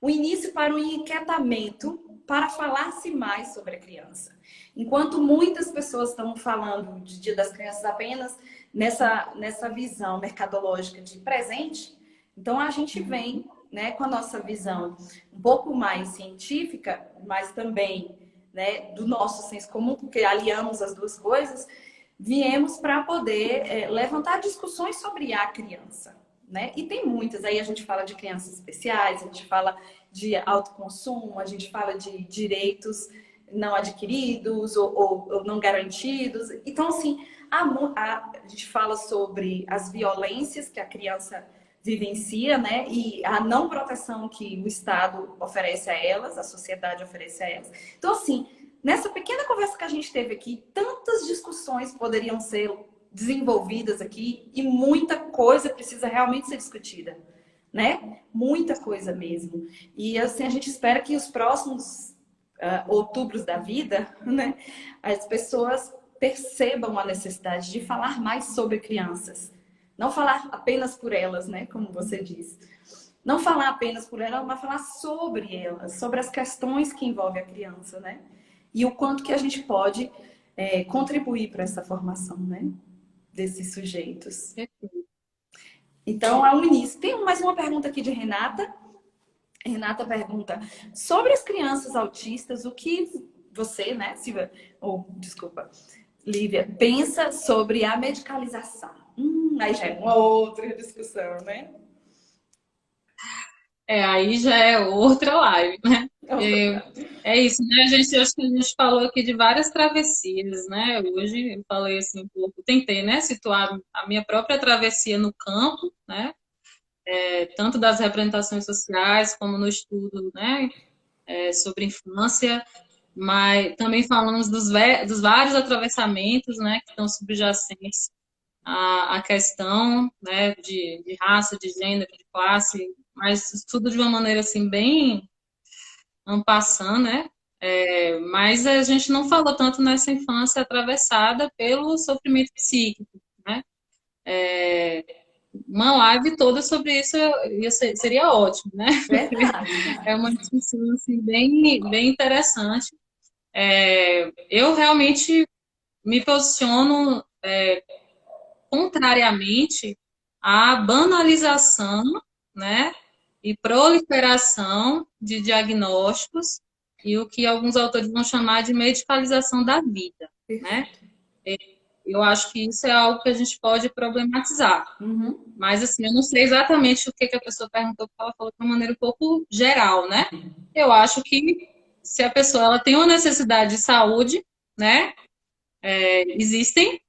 Um início para um inquietamento para falar-se mais sobre a criança. Enquanto muitas pessoas estão falando de Dia das Crianças apenas nessa visão mercadológica de presente, então a gente vem, né, com a nossa visão um pouco mais científica, mas também, né, do nosso senso comum, porque aliamos as duas coisas, viemos para poder levantar discussões sobre a criança. Né? E tem muitas, aí a gente fala de crianças especiais, a gente fala de autoconsumo, a gente fala de direitos não adquiridos ou não garantidos. Então, assim, a gente fala sobre as violências que a criança vivencia, né? E a não proteção que o Estado oferece a elas, a sociedade oferece a elas. Então, assim, nessa pequena conversa que a gente teve aqui, tantas discussões poderiam ser desenvolvidas aqui e muita coisa precisa realmente ser discutida, né? Muita coisa mesmo. E assim a gente espera que os próximos outubros da vida, né, as pessoas percebam a necessidade de falar mais sobre crianças, não falar apenas por elas, né, como você disse. Não falar apenas por elas, mas falar sobre elas, sobre as questões que envolvem a criança, né? E o quanto que a gente pode contribuir para essa formação, né? Desses sujeitos. Então, é um início. Tem mais uma pergunta aqui de Renata. Renata pergunta sobre as crianças autistas, o que você, né, Silvia, ou desculpa, Lívia, pensa sobre a medicalização? Aí já é uma outra discussão, né? Aí já é outra live, né? Outra. É isso, né? Acho que a gente falou aqui de várias travessias, né? Hoje eu falei assim um pouco, tentei, né, situar a minha própria travessia no campo, né? Tanto das representações sociais como no estudo, né? Sobre infância, mas também falamos dos vários atravessamentos, né? Que estão subjacentes à questão, né? De raça, de gênero, de classe, mas tudo de uma maneira assim bem en passant, né? Mas a gente não falou tanto nessa infância atravessada pelo sofrimento psíquico, né? Uma live toda sobre isso seria ótimo, né? Verdade. É uma discussão assim, bem interessante. Eu realmente me posiciono contrariamente à banalização, né, e proliferação de diagnósticos e o que alguns autores vão chamar de medicalização da vida, né? Perfeito. Eu acho que isso é algo que a gente pode problematizar. Uhum. Mas, assim, eu não sei exatamente o que a pessoa perguntou, porque ela falou de uma maneira um pouco geral, né? Eu acho que se a pessoa ela tem uma necessidade de saúde, né? Existem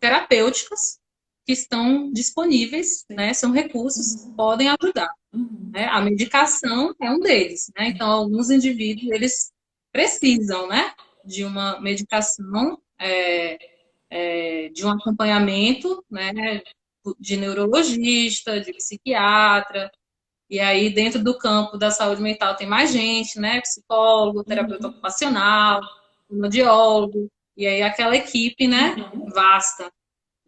terapêuticas que estão disponíveis, né? São recursos que podem ajudar. Uhum. Né? A medicação é um deles, né? Então, alguns indivíduos, eles precisam, né? De uma medicação, de um acompanhamento, né? De neurologista, de psiquiatra, e aí dentro do campo da saúde mental tem mais gente, né? Psicólogo, terapeuta Uhum. ocupacional, fonoaudiólogo, e aí aquela equipe, né? Uhum. Vasta.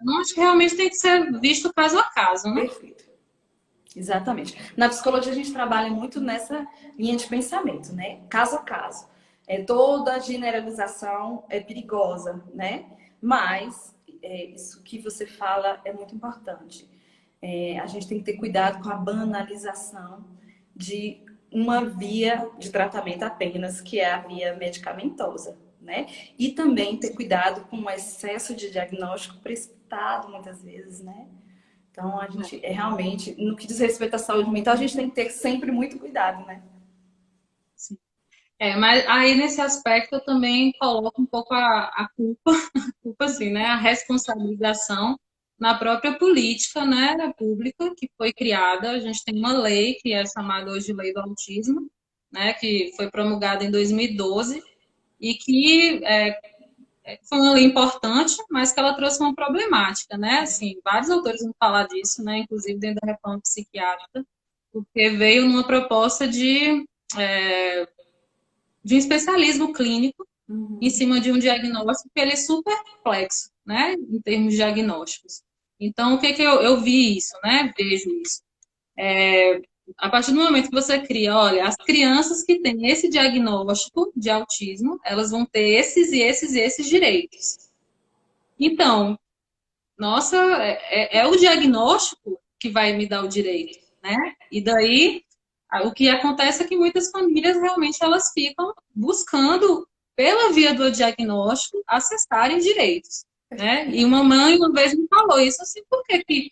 Então, acho que realmente tem que ser visto caso a caso, né? Perfeito. Exatamente. Na psicologia a gente trabalha muito nessa linha de pensamento, né? Caso a caso. Toda generalização é perigosa, né? Mas isso que você fala é muito importante. A gente tem que ter cuidado com a banalização de uma via de tratamento apenas, que é a via medicamentosa, né? E também ter cuidado com o excesso de diagnóstico precipitado, muitas vezes, né? Então, a gente realmente, no que diz respeito à saúde mental, a gente tem que ter sempre muito cuidado, né? Sim. Mas aí nesse aspecto eu também coloco um pouco a culpa, culpa assim, né? A responsabilização na própria política, né, pública que foi criada. A gente tem uma lei que é chamada hoje de Lei do Autismo, né, que foi promulgada em 2012 e que foi uma lei importante, mas que ela trouxe uma problemática, né? Assim, vários autores vão falar disso, né? Inclusive dentro da reforma psiquiátrica, porque veio numa proposta de de um especialismo clínico em Uhum. cima de um diagnóstico que ele é super complexo, né, em termos diagnósticos. Então, o que que eu vi isso, né, vejo isso. A partir do momento que você cria, olha, as crianças que têm esse diagnóstico de autismo, elas vão ter esses e esses e esses direitos. Então, nossa, é o diagnóstico que vai me dar o direito, né? E daí, o que acontece é que muitas famílias realmente elas ficam buscando, pela via do diagnóstico, acessarem direitos, né? E uma mãe uma vez me falou isso assim, por que que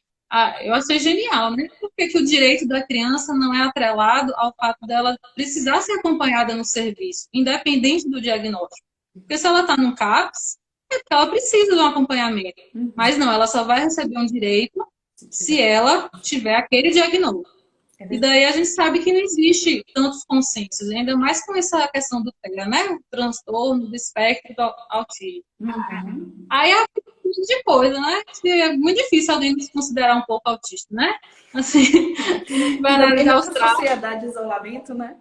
eu achei genial, né? Por que que o direito da criança não é atrelado ao fato dela precisar ser acompanhada no serviço, independente do diagnóstico? Porque se ela está no CAPS, é porque ela precisa de um acompanhamento. Uhum. Mas não, ela só vai receber um direito Se se tiver. ela tiver aquele diagnóstico. É E verdade. daí a gente sabe que não existe tantos consensos, ainda mais com essa questão do TEA, né? O transtorno do espectro do autismo. Uhum. Aí é um tipo de coisa, né? Que é muito difícil alguém se considerar um pouco autista, né? Assim, que não vai Ainda bem analisar os nessa traumas. sociedade de isolamento, né?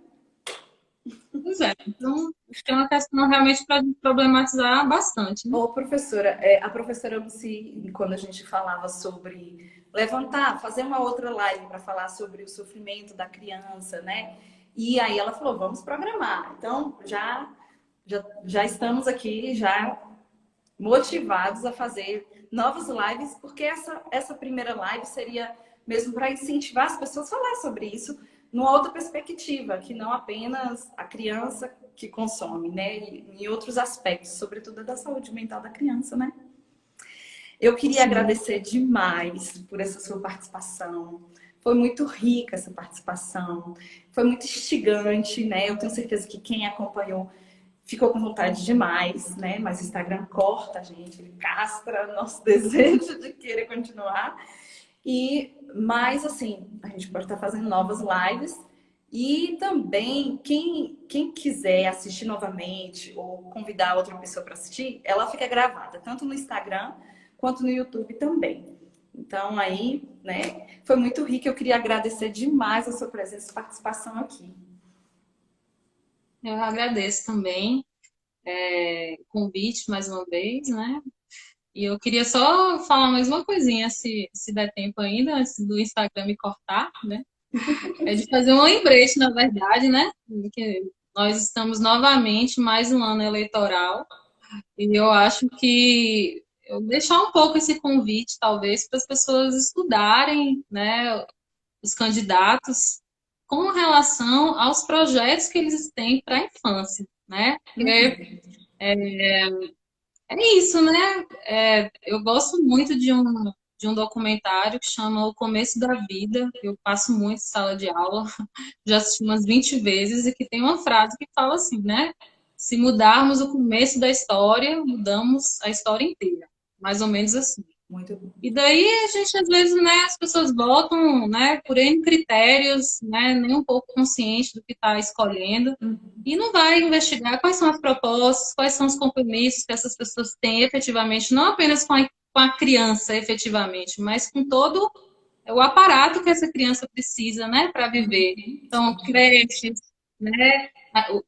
Pois é. Então, acho que é uma questão realmente para problematizar bastante, né? Ô, professora, a professora Lucy, quando a gente falava sobre levantar, fazer uma outra live para falar sobre o sofrimento da criança, né? E aí ela falou, vamos programar. Então, já estamos aqui, já motivados a fazer novas lives, porque essa primeira live seria mesmo para incentivar as pessoas a falar sobre isso numa outra perspectiva, que não apenas a criança que consome, né? Em outros aspectos, sobretudo da saúde mental da criança, né? Eu queria Sim. agradecer demais por essa sua participação. Foi muito rica essa participação, foi muito instigante, né? Eu tenho certeza que quem acompanhou ficou com vontade demais, né? Mas o Instagram corta a gente, ele castra nosso desejo de querer continuar. E mais assim, a gente pode estar fazendo novas lives. E também, quem quiser assistir novamente ou convidar outra pessoa para assistir, ela fica gravada, tanto no Instagram quanto no YouTube também. Então, aí, né, foi muito rico. Eu queria agradecer demais a sua presença e participação aqui. Eu agradeço também o convite mais uma vez, né? E eu queria só falar mais uma coisinha, se der tempo ainda, antes do Instagram me cortar, né? É de fazer um lembrete, na verdade, né? Que nós estamos novamente mais um ano eleitoral e eu acho que eu deixar um pouco esse convite, talvez, para as pessoas estudarem, né, os candidatos com relação aos projetos que eles têm para a infância, né? Porque Uhum. é isso, né? Eu gosto muito de um documentário que chama O Começo da Vida. Eu passo muito em sala de aula, já assisti umas 20 vezes, e que tem uma frase que fala assim, né? Se mudarmos o começo da história, mudamos a história inteira. Mais ou menos assim. Muito bom. E daí a gente, às vezes, né, as pessoas votam, né, por N critérios, né, nem um pouco consciente do que está escolhendo, Uhum. e não vai investigar quais são as propostas, quais são os compromissos que essas pessoas têm efetivamente, não apenas com a criança efetivamente, mas com todo o aparato que essa criança precisa, né, para viver. Então, creches, né,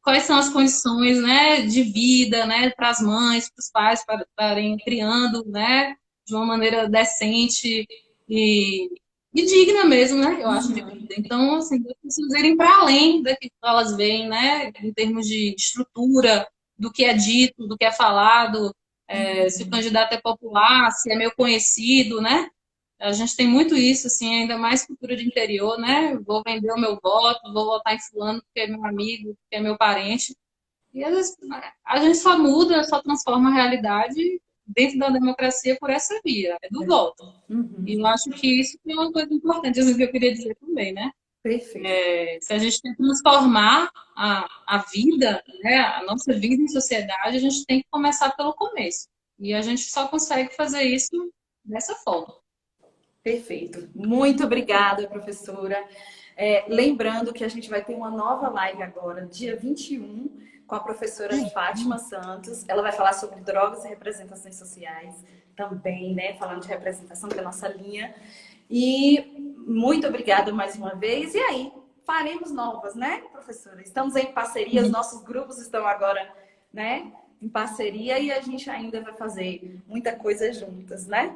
quais são as condições, né, de vida, né, para as mães, para os pais, para estarem criando, né, de uma maneira decente e, e digna mesmo, né, eu acho, de Uhum. vida. Então, assim, as pessoas irem para além do que elas veem, né, em termos de estrutura, do que é dito, do que é falado, se o candidato é popular, se é meio conhecido, né, a gente tem muito isso, assim, ainda mais cultura de interior, né? Vou vender o meu voto, vou votar em fulano porque é meu amigo, porque é meu parente. E às vezes a gente só muda, só transforma a realidade dentro da democracia por essa via, é do voto. E eu Uhum. acho que isso é uma coisa importante, assim, que eu queria dizer também, né? Perfeito. Se a gente quer transformar a vida, né, a nossa vida em sociedade, a gente tem que começar pelo começo. E a gente só consegue fazer isso dessa forma. Perfeito. Muito obrigada, professora. Lembrando que a gente vai ter uma nova live agora, dia 21, com a professora Fátima Santos. Ela vai falar sobre drogas e representações sociais também, né? Falando de representação, que é a nossa linha. E muito obrigada mais uma vez. E aí, faremos novas, né, professora? Estamos em parceria, os nossos grupos estão agora, né, em parceria e a gente ainda vai fazer muita coisa juntas, né?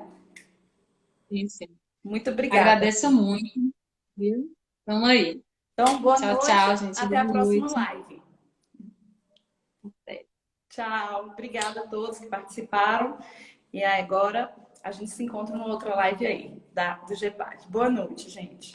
Isso. Muito obrigada. Agradeço muito, viu? Vamos aí. Então, boa Tchau, noite, tchau, gente. até Boa a próxima noite. live. Tchau, obrigada a todos que participaram. E agora a gente se encontra numa outra live aí, do GEPAD. Boa noite, gente.